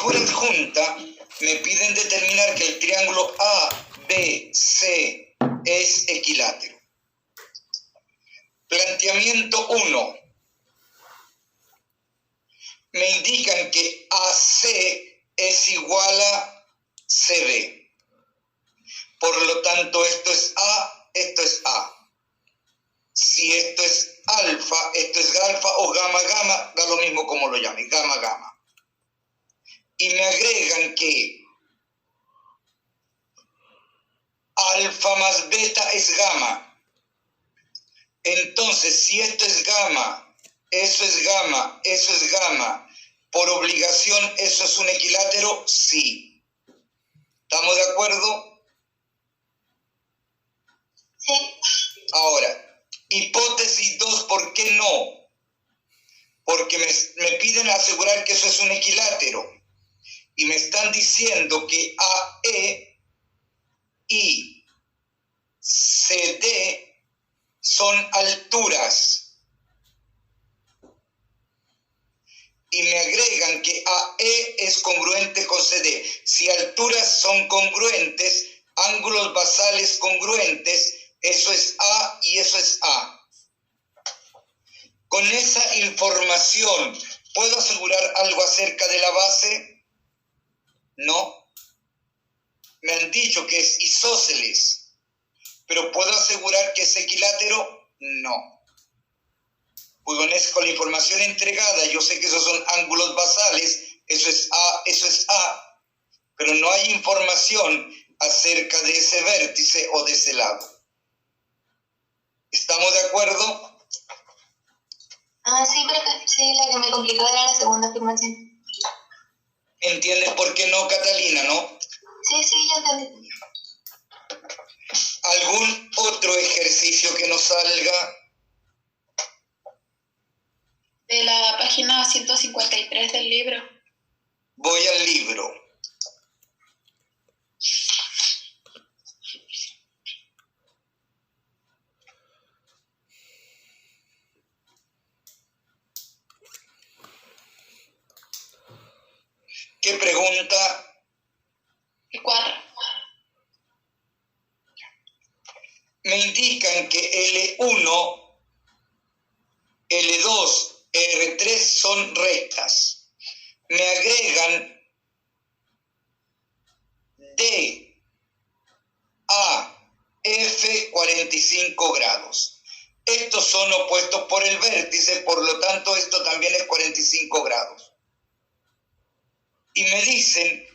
figura adjunta me piden determinar que el triángulo ABC es equilátero. Planteamiento 1. Me indican que AC es igual a CB. Por lo tanto, esto es A, esto es A. Si esto es alfa o gamma, gamma, da lo mismo como lo llame, gamma, gamma. Y me agregan que alfa más beta es gamma. Entonces, si esto es gamma, eso es gamma, eso es gamma, por obligación, ¿eso es un equilátero? Sí. ¿Estamos de acuerdo? Sí. Ahora, hipótesis 2, ¿por qué no? Porque me piden asegurar que eso es un equilátero. Y me están diciendo que AE y CD son alturas. Y me agregan que AE es congruente con CD. Si alturas son congruentes, ángulos basales congruentes, eso es A y eso es A. Con esa información, ¿puedo asegurar algo acerca de la base? No. Me han dicho que es isósceles, pero ¿puedo asegurar que es equilátero? No. Pues con la información entregada, yo sé que esos son ángulos basales, eso es A, pero no hay información acerca de ese vértice o de ese lado. ¿Estamos de acuerdo? Sí, pero sí, la que me complicó era la segunda afirmación. ¿Entiendes por qué no, Catalina, no? Sí, ya entendí. ¿Algún otro ejercicio que nos salga? De la página 153 del libro. Voy al libro. ¿Qué pregunta? El 4. Me indican que L1, L2, R3 son rectas. Me agregan D, A, F 45 grados. Estos son opuestos por el vértice, por lo tanto esto también es 45 grados. Y me dicen,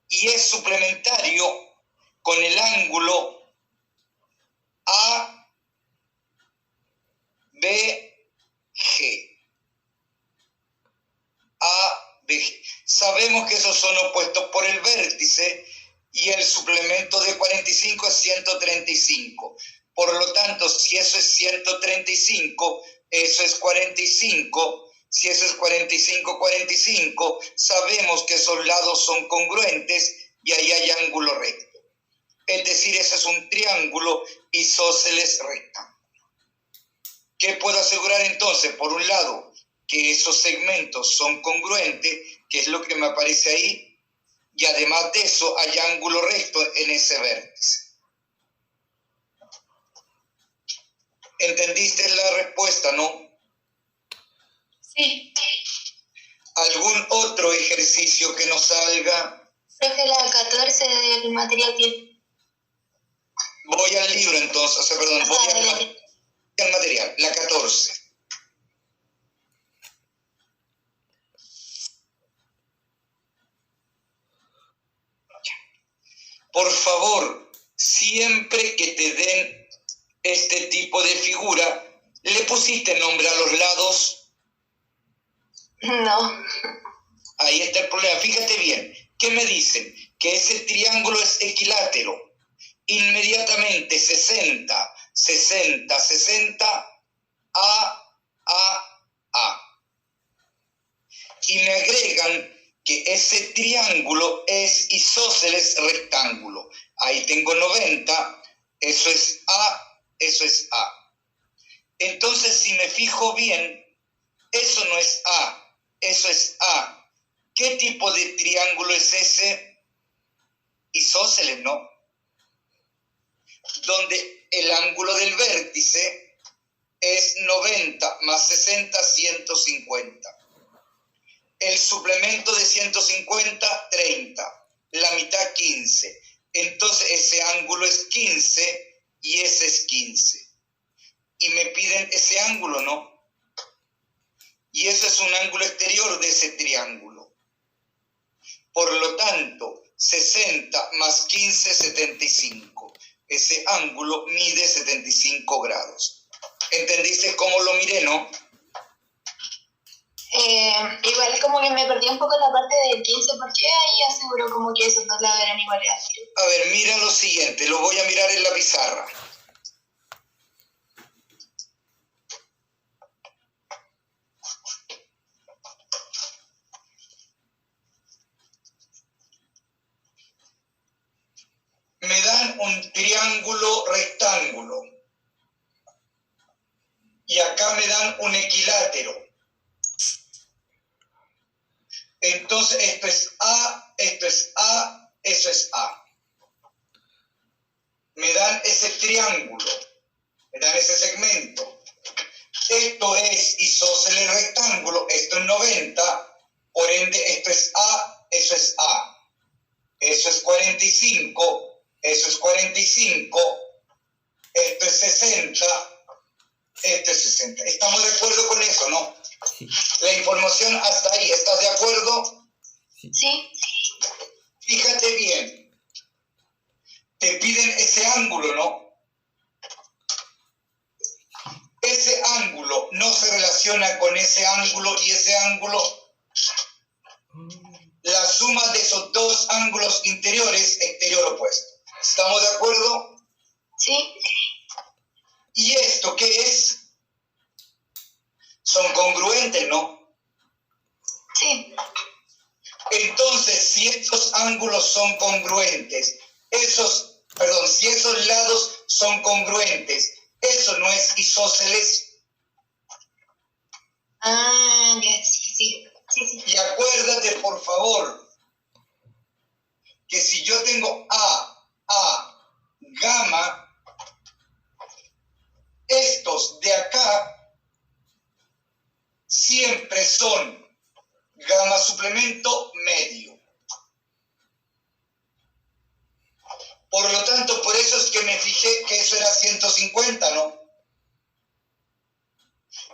y es suplementario con el ángulo A, B, G. A, B, G. Sabemos que esos son opuestos por el vértice y el suplemento de 45 es 135. Por lo tanto, si eso es 135, eso es 45. Si eso es 45, 45, sabemos que esos lados son congruentes y ahí hay ángulo recto. Es decir, ese es un triángulo isósceles rectángulo. ¿Qué puedo asegurar entonces? Por un lado, que esos segmentos son congruentes, que es lo que me aparece ahí, y además de eso hay ángulo recto en ese vértice. ¿Entendiste la respuesta, no? Sí. ¿Algún otro ejercicio que nos salga? Profe, la 14 del material 10. Voy al libro entonces, voy al material, la 14. Por favor, siempre que te den este tipo de figura, ¿le pusiste nombre a los lados? No. Ahí está el problema. Fíjate bien. ¿Qué me dicen? Que ese triángulo es equilátero. Inmediatamente 60, 60, 60, A, A. Y me agregan que ese triángulo es isósceles rectángulo. Ahí tengo 90, eso es A, eso es A. Entonces, si me fijo bien, eso no es A, eso es A. ¿Qué tipo de triángulo es ese? Isósceles, ¿no? Donde el ángulo del vértice es 90 más 60, 150. El suplemento de 150, 30. La mitad, 15. Entonces ese ángulo es 15 y ese es 15. Y me piden ese ángulo, ¿no? Y eso es un ángulo exterior de ese triángulo. Por lo tanto, 60 más 15, 75. Ese ángulo mide 75 grados. ¿Entendiste cómo lo miré, no? Igual es como que me perdí un poco la parte del 15, porque ahí aseguro como que esos dos lados eran iguales a 0. A ver, mira lo siguiente, lo voy a mirar en la pizarra. Me dan un triángulo rectángulo. Y acá me dan un equilátero. Entonces esto es A, esto es A, eso es A. Me dan ese triángulo, me dan ese segmento. Esto es isósceles rectángulo, esto es 90, por ende esto es A, eso es A. Eso es 45, eso es 45, esto es 60, esto es 60. ¿Estamos de acuerdo con eso, no? Sí. La información hasta ahí, ¿estás de acuerdo? Sí. Fíjate bien. Te piden ese ángulo, ¿no? Ese ángulo no se relaciona con ese ángulo y ese ángulo. La suma de esos dos ángulos interiores, exterior opuesto. ¿Estamos de acuerdo? Sí. ¿Y esto qué es? Son congruentes, ¿no? Sí. Entonces, si estos ángulos son congruentes, si esos lados son congruentes, ¿eso no es isósceles? Ah, ya, sí. Y acuérdate, por favor, que si yo tengo A, gamma, estos de acá siempre son gamma suplemento medio. Por lo tanto, por eso es que me fijé que eso era 150, ¿no?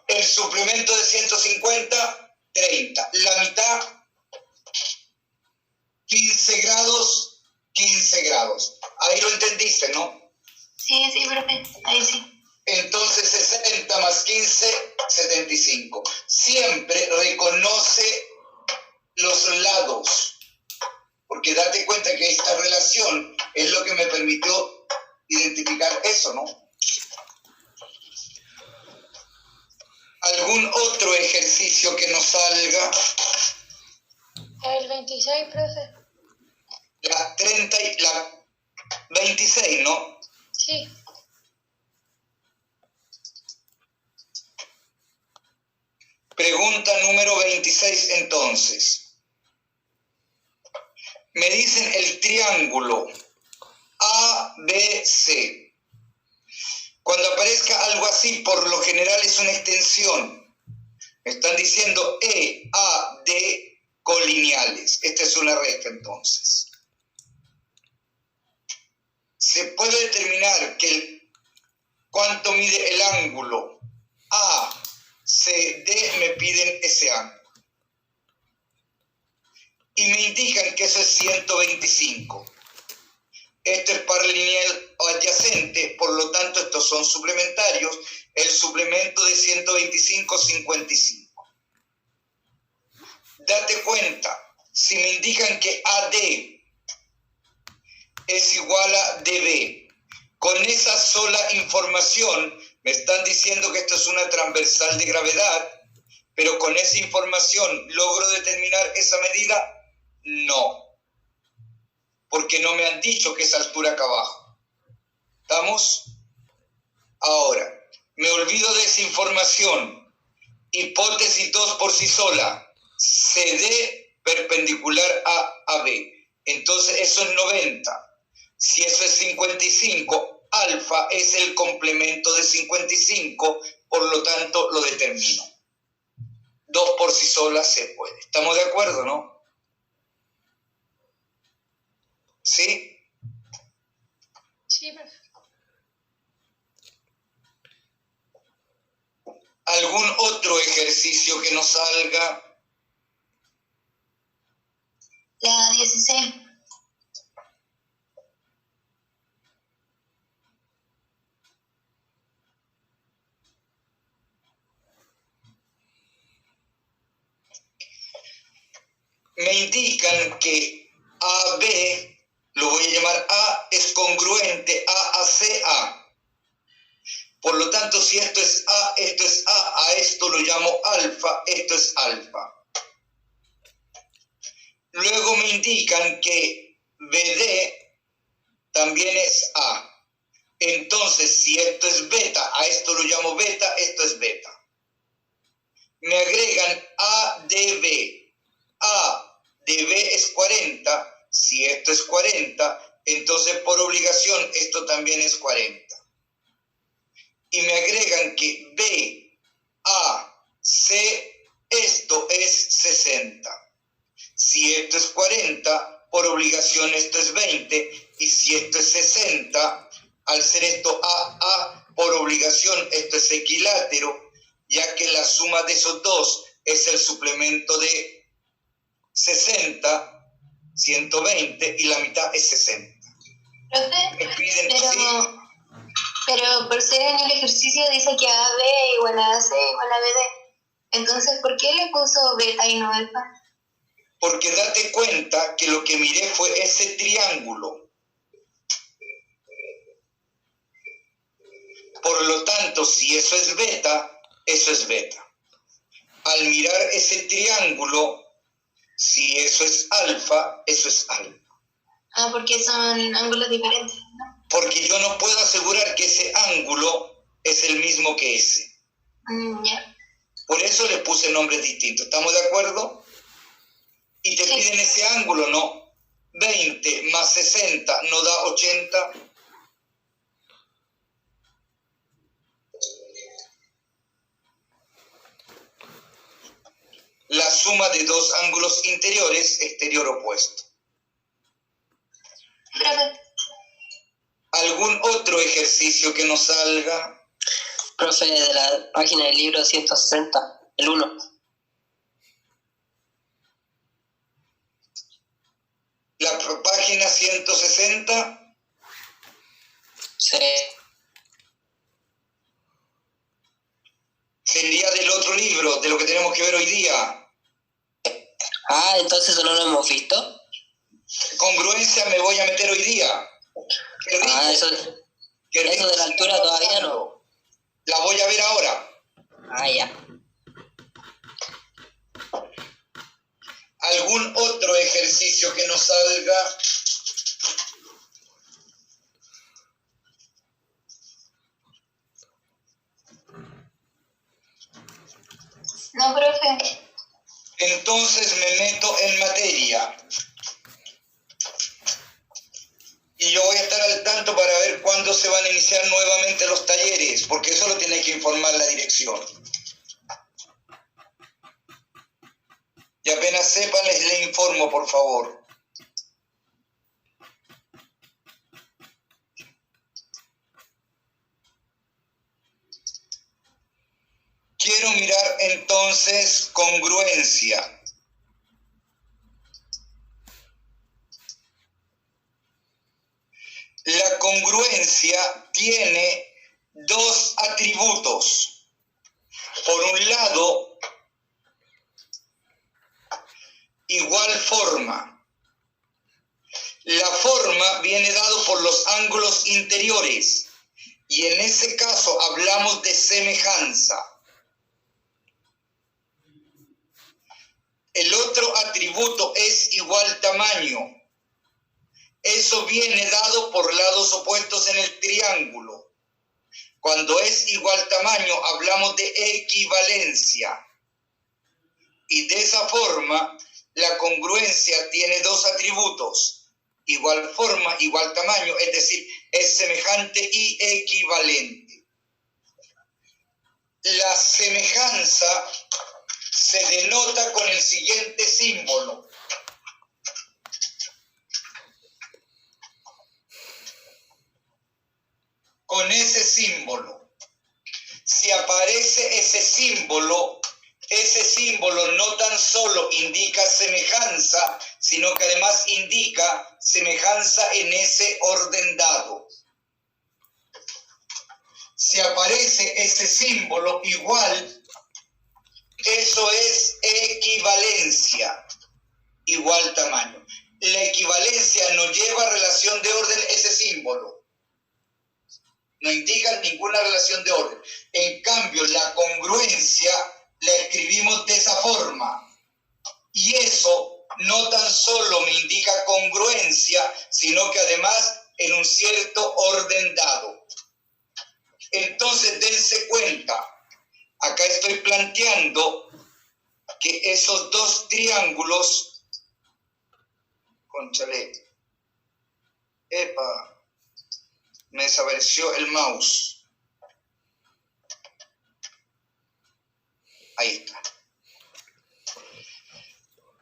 El suplemento de 150, 30. La mitad, 15 grados, 15 grados. Ahí lo entendiste, ¿no? Sí, profe. Ahí sí. Entonces 60 más 15, 75. Siempre reconoce los lados, porque date cuenta que esta relación es lo que me permitió identificar eso, ¿no? ¿Algún otro ejercicio que nos salga? El 26, profe. La 30 y la 26, ¿no? Sí. Pregunta número 26, entonces. Me dicen el triángulo ABC. Cuando aparezca algo así, por lo general es una extensión. Me están diciendo E, A, D, colineales. Esta es una recta, entonces. Se puede determinar cuánto mide el ángulo A, C, D, me piden ese ángulo. Y me indican que eso es 125. Esto es par lineal o adyacente, por lo tanto estos son suplementarios. El suplemento de 125, 55. Date cuenta, si me indican que AD es igual a DB, con esa sola información me están diciendo que esto es una transversal de gravedad, pero con esa información ¿logro determinar esa medida? No, porque no me han dicho que es altura acá abajo. ¿Estamos? Ahora, me olvido de esa información. Hipótesis 2 por sí sola. CD perpendicular a B. Entonces eso es 90. Si eso es 55, alfa es el complemento de 55, por lo tanto lo determino. 2 por sí sola se puede. ¿Estamos de acuerdo, no? ¿Sí? Sí, profe. ¿Algún otro ejercicio que nos salga? La 16. Me indican que AB, lo voy a llamar A, es congruente a CA. Por lo tanto, si esto es A, a esto lo llamo alfa, esto es alfa. Luego me indican que BD también es A. Entonces, si esto es beta, a esto lo llamo beta, esto es beta. Me agregan ADB. ADB es 40. Si esto es 40, entonces por obligación esto también es 40. Y me agregan que BAC, esto es 60. Si esto es 40, por obligación esto es 20. Y si esto es 60, al ser esto AA, por obligación esto es equilátero, ya que la suma de esos dos es el suplemento de 60, 120, y la mitad es 60. Profe, Me piden, pero por ser en el ejercicio dice que AB igual a AC igual a BD. Entonces, ¿por qué le puso beta y no alfa? porque date cuenta que lo que miré fue ese triángulo. Por lo tanto, si eso es beta, eso es beta. Al mirar ese triángulo, si eso es alfa, eso es alfa. Ah, porque son ángulos diferentes, ¿no? Porque yo no puedo asegurar que ese ángulo es el mismo que ese. Ya. Por eso le puse nombres distintos. ¿Estamos de acuerdo? Y te piden ese ángulo, ¿no? 20 más 60 no da 80. La suma de dos ángulos interiores, exterior opuesto. Profe, ¿Algún otro ejercicio que nos salga? Profe, de la página del libro 160, el 1. La página 160. Sí. Sería del otro libro, de lo que tenemos que ver hoy día. Ah, entonces eso no lo hemos visto. Congruencia me voy a meter hoy día. Qué rico. Ah, eso Qué rico. de la altura todavía no. La voy a ver ahora. Ah, ya. ¿Algún otro ejercicio que nos salga? no, profe. Entonces me meto en materia. Y yo voy a estar al tanto para ver cuándo se van a iniciar nuevamente los talleres, porque eso lo tiene que informar la dirección. Y apenas sepan, les informo, por favor. Quiero mirar entonces congruencia. La congruencia tiene dos atributos. Por un lado, igual forma. La forma viene dado por los ángulos interiores y en ese caso hablamos de semejanza. El otro atributo es igual tamaño. Eso viene dado por lados opuestos en el triángulo. Cuando es igual tamaño hablamos de equivalencia. Y de esa forma La congruencia tiene dos atributos, igual forma, igual tamaño, es decir, es semejante y equivalente. La semejanza se denota con el siguiente símbolo. Con ese símbolo. Si aparece ese símbolo no tan solo indica semejanza, sino que además indica semejanza en ese orden dado. Si aparece ese símbolo igual, eso es equivalencia, igual tamaño. La equivalencia no lleva relación de orden ese símbolo. No indica ninguna relación de orden. En cambio, la congruencia la escribimos de esa forma. Y eso no tan solo me indica congruencia, sino que además en un cierto orden dado. Entonces, dense cuenta, acá estoy planteando que esos dos triángulos, cónchale, epa, me desapareció el mouse. Ahí está.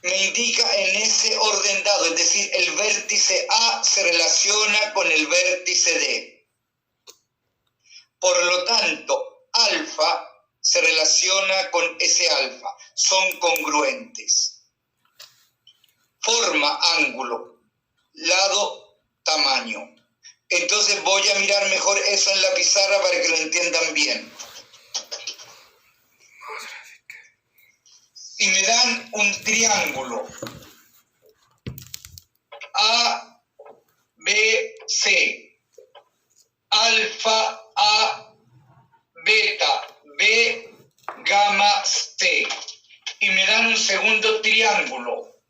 Me indica en ese orden dado, es decir, el vértice A se relaciona con el vértice D. Por lo tanto, alfa se relaciona con ese alfa. Son congruentes. Forma, ángulo. Lado, tamaño. Entonces voy a mirar mejor eso en la pizarra para que lo entiendan bien. Si me dan un triángulo A, B, C, alfa, A, beta, B, gamma, C, y me dan un segundo triángulo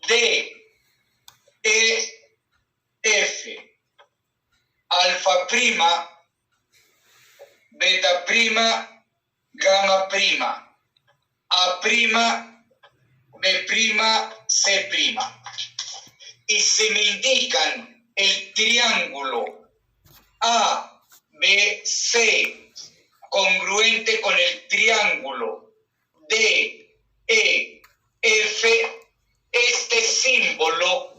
D, E, F, alfa prima, beta prima, gamma prima, A prima, B prima, C prima. Y si me indican el triángulo A, B, C, congruente con el triángulo D, E, F, este símbolo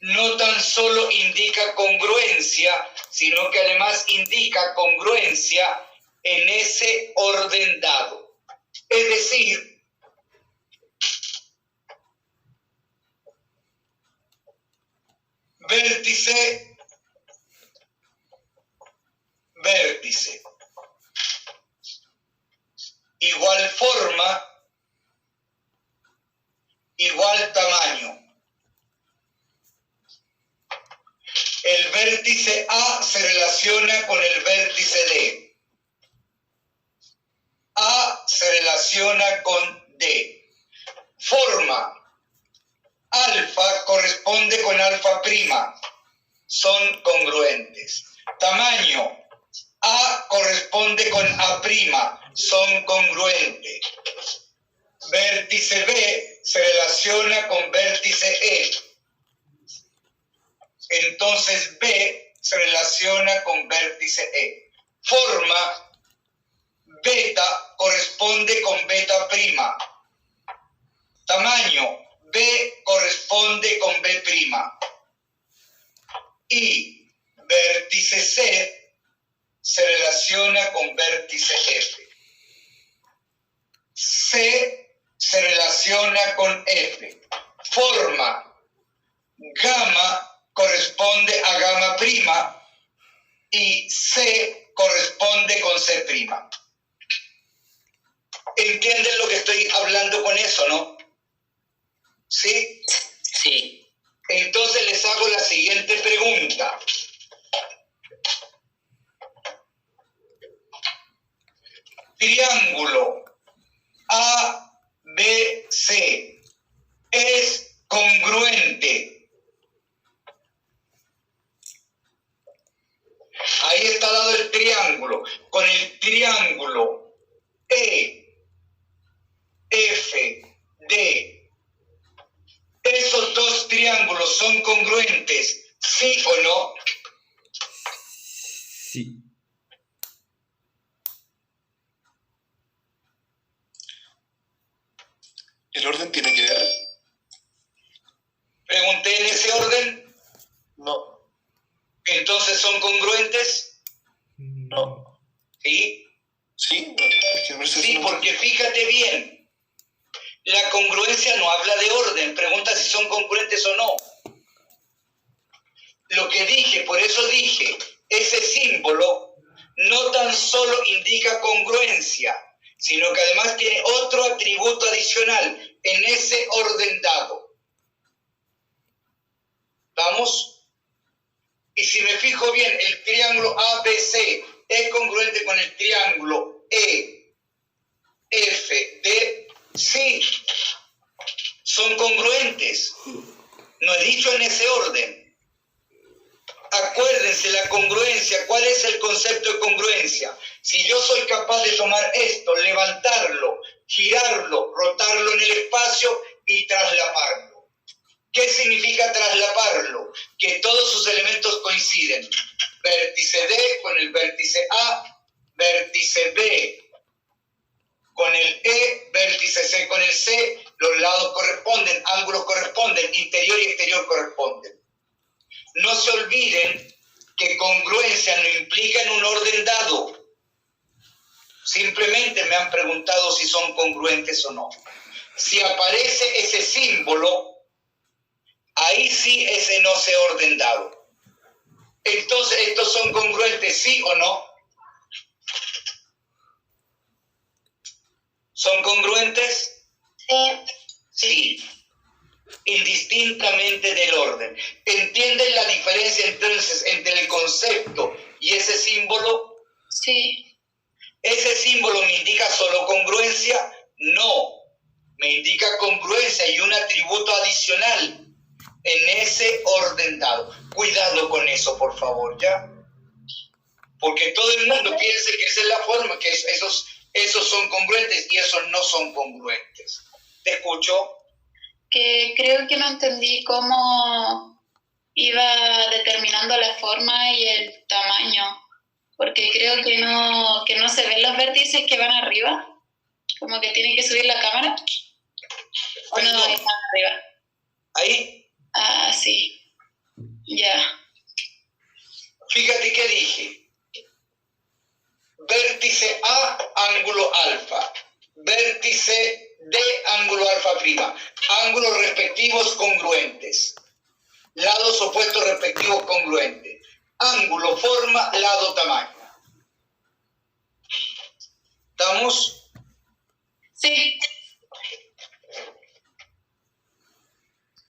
no tan solo indica congruencia, sino que además indica congruencia en ese orden dado. Es decir, vértice, vértice. Igual forma, igual tamaño. El vértice A se relaciona con el vértice D. A se relaciona con D. Forma. Alfa corresponde con alfa prima. Son congruentes. Tamaño. A corresponde con A prima. Son congruentes. Vértice B se relaciona con vértice E. Entonces B se relaciona con vértice E. Forma. Beta corresponde con beta prima. Tamaño. B corresponde con B prima. Y vértice C se relaciona con vértice F. C se relaciona con F. Forma. Gamma corresponde a gamma prima y C corresponde con C prima. ¿Entienden lo que estoy hablando con eso, no? ¿Sí? Sí. Entonces les hago la siguiente pregunta. Triángulo A, B, C es congruente. Ahí está dado el triángulo. Con el triángulo E, F, D. ¿Esos dos triángulos son congruentes, sí o no? Sí. ¿El orden tiene que ver? Pregunté en ese orden. No. ¿Entonces son congruentes? No. ¿Sí? ¿Sí? Es que me parece Sí, que no. porque fíjate bien. La congruencia no habla de orden. Pregunta si son congruentes o no. Lo que dije, por eso dije, ese símbolo no tan solo indica congruencia, sino que además tiene otro atributo adicional en ese orden dado. ¿Vamos? Y si me fijo bien, el triángulo ABC es congruente con el triángulo EFD. Sí, son congruentes. No he dicho en ese orden. Acuérdense, la congruencia, ¿cuál es el concepto de congruencia? Si yo soy capaz de tomar esto, levantarlo, girarlo, rotarlo en el espacio y traslaparlo. ¿Qué significa traslaparlo? Que todos sus elementos coinciden. Vértice D con el vértice A, vértice B con el E, vértice C con el C, los lados corresponden, ángulos corresponden, interior y exterior corresponden. No se olviden que congruencia no implica en un orden dado. Simplemente me han preguntado si son congruentes o no. Si aparece ese símbolo, ahí sí es en ese orden dado. Entonces, ¿estos son congruentes, sí o no? ¿Son congruentes? Sí. Sí. Indistintamente del orden. ¿Entienden la diferencia entonces entre el concepto y ese símbolo? Sí. ¿Ese símbolo me indica solo congruencia? No, me indica congruencia y un atributo adicional en ese orden dado. Cuidado con eso, por favor, ¿ya? Porque todo el mundo piensa que esa es la forma, que esos son congruentes y esos no son congruentes. ¿Te escucho? Que creo que no entendí cómo iba determinando la forma y el tamaño, porque creo que no se ven los vértices que van arriba, como que tiene que subir la cámara, o no, están arriba. Ahí, Ah, sí, ya. fíjate que dije. Vértice A, ángulo alfa. Vértice D, ángulo alfa prima. Ángulos respectivos congruentes. Lados opuestos respectivos congruentes. Ángulo, forma, lado, tamaño. ¿Estamos? Sí.